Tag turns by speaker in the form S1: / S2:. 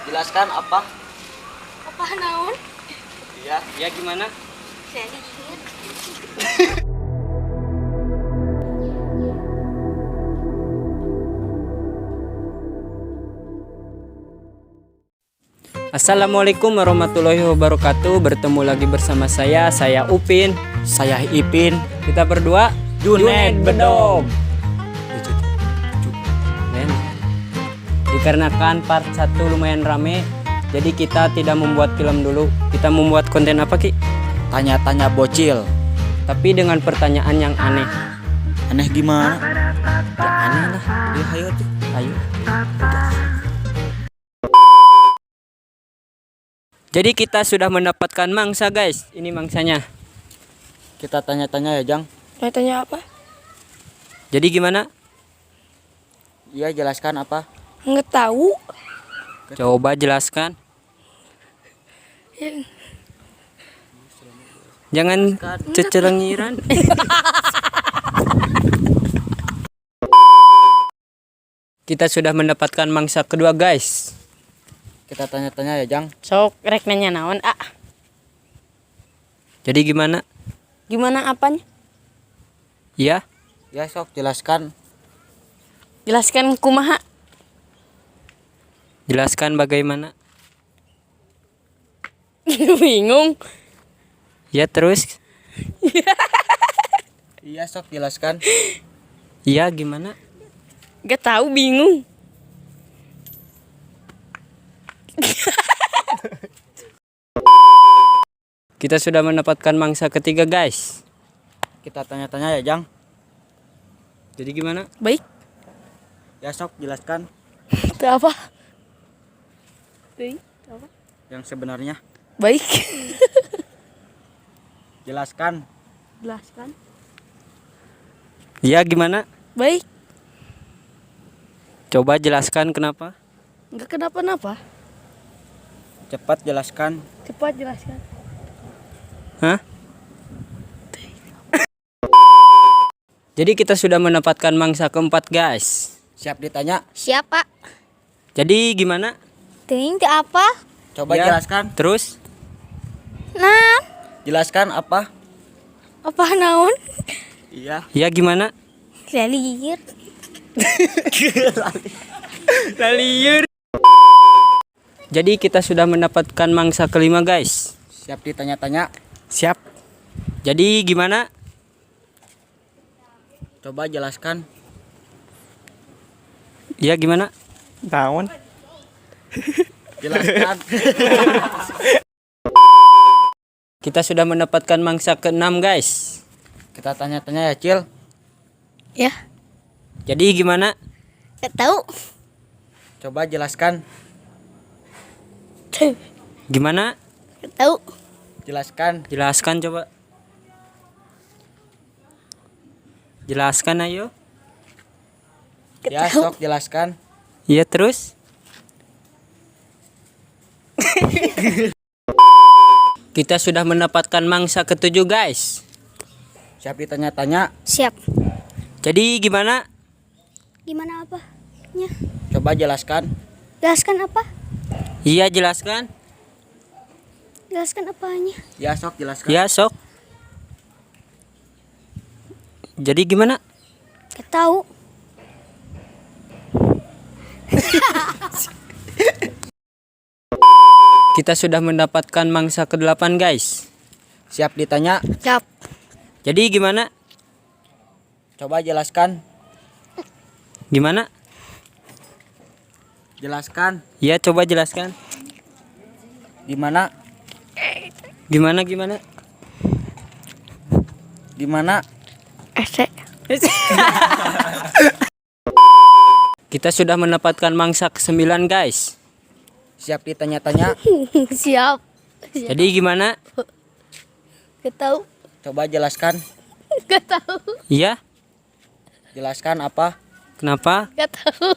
S1: Jelaskan apa?
S2: Apa naon?
S1: Iya, iya gimana?
S3: Assalamualaikum warahmatullahi wabarakatuh. Bertemu lagi bersama saya Upin.
S1: Saya Ipin.
S3: Kita berdua
S1: Junaid Bedog.
S3: Men, dikarenakan part 1 lumayan rame, jadi kita tidak membuat film dulu. Kita membuat konten apa, Ki?
S1: Tanya-tanya bocil.
S3: Tapi dengan pertanyaan yang aneh.
S1: Aneh gimana?
S3: Ya aneh lah.
S1: Ya ayo tuh.
S3: Ayo. Jadi kita sudah mendapatkan mangsa, guys. Ini mangsanya.
S1: Kita tanya-tanya ya, Jang.
S2: Tanya apa?
S3: Jadi gimana?
S1: Iya, jelaskan apa?
S2: Nggak tahu.
S3: Coba jelaskan. Jangan cecerengiran. Kita sudah mendapatkan mangsa kedua, guys.
S1: Kita tanya-tanya ya, Jang.
S2: Sok rek nanya naon, ah.
S3: Jadi gimana?
S2: Gimana apanya?
S3: Ya,
S1: Ya, sok jelaskan.
S2: Jelaskan kumaha.
S3: jelaskan bagaimana.
S2: Bingung.
S3: Ya, terus.
S1: Iya, sok jelaskan.
S3: Ya, gimana?
S2: Gak tahu, bingung.
S3: Kita sudah mendapatkan mangsa ketiga, guys.
S1: Kita tanya-tanya ya, Jang.
S3: Jadi gimana?
S2: Baik.
S1: Ya, sok jelaskan
S2: Itu apa? Baik. Apa?
S1: yang sebenarnya.
S2: Baik.
S1: Jelaskan.
S2: Jelaskan.
S3: Ya, gimana?
S2: Baik.
S3: Coba jelaskan kenapa?
S2: Nggak kenapa-napa.
S1: Cepat jelaskan.
S2: Cepat jelaskan.
S3: Hah? Jadi kita sudah mendapatkan mangsa keempat, guys.
S1: Siap ditanya.
S2: Siapa?
S3: Jadi gimana?
S2: Ting apa?
S1: Coba
S3: Ya.
S1: jelaskan.
S3: Terus?
S2: Nah,
S1: Jelaskan apa?
S2: apa naon?
S1: Iya.
S3: Ya, gimana?
S2: Lalir.
S3: Laliur. Jadi kita sudah mendapatkan mangsa kelima, guys.
S1: Siap ditanya-tanya.
S3: Siap. Jadi gimana?
S1: Coba jelaskan.
S3: Ya, gimana?
S1: Tahun. Jelaskan.
S3: Kita sudah mendapatkan mangsa keenam, guys.
S1: Kita tanya-tanya ya, Cil.
S2: Ya,
S3: Jadi gimana?
S2: gak tahu.
S1: Coba jelaskan.
S3: Gimana?
S2: Gak tahu.
S1: Jelaskan.
S3: Jelaskan coba. Jelaskan ayo.
S2: Gak
S1: Ya,
S2: tahu.
S1: sok jelaskan.
S3: Iya, terus? Kita sudah mendapatkan mangsa ketujuh, guys.
S1: Siap ditanya-tanya.
S2: Siap.
S3: Jadi gimana?
S2: Gimana apa? Ya.
S1: Coba jelaskan.
S2: Jelaskan apa?
S3: Iya, jelaskan.
S2: Jelaskan apanya?
S1: Ya, sok jelaskan.
S3: Ya, sok. Jadi gimana?
S2: Gak tahu.
S3: Kita sudah mendapatkan mangsa ke-8, guys.
S1: Siap ditanya.
S2: Siap.
S3: Jadi gimana?
S1: Coba jelaskan.
S3: Gimana?
S1: Jelaskan.
S3: Ya, coba jelaskan.
S1: Gimana?
S3: Gimana? Gimana?
S1: Gimana?
S2: Ese.
S3: Kita sudah mendapatkan mangsa ke-9, guys.
S1: Siap ditanya-tanya.
S2: Siap.
S3: Jadi gimana?
S2: Gak tahu.
S1: Coba jelaskan.
S2: Gak tahu.
S3: Iya?
S1: Jelaskan apa?
S3: Kenapa?
S2: Gak tahu.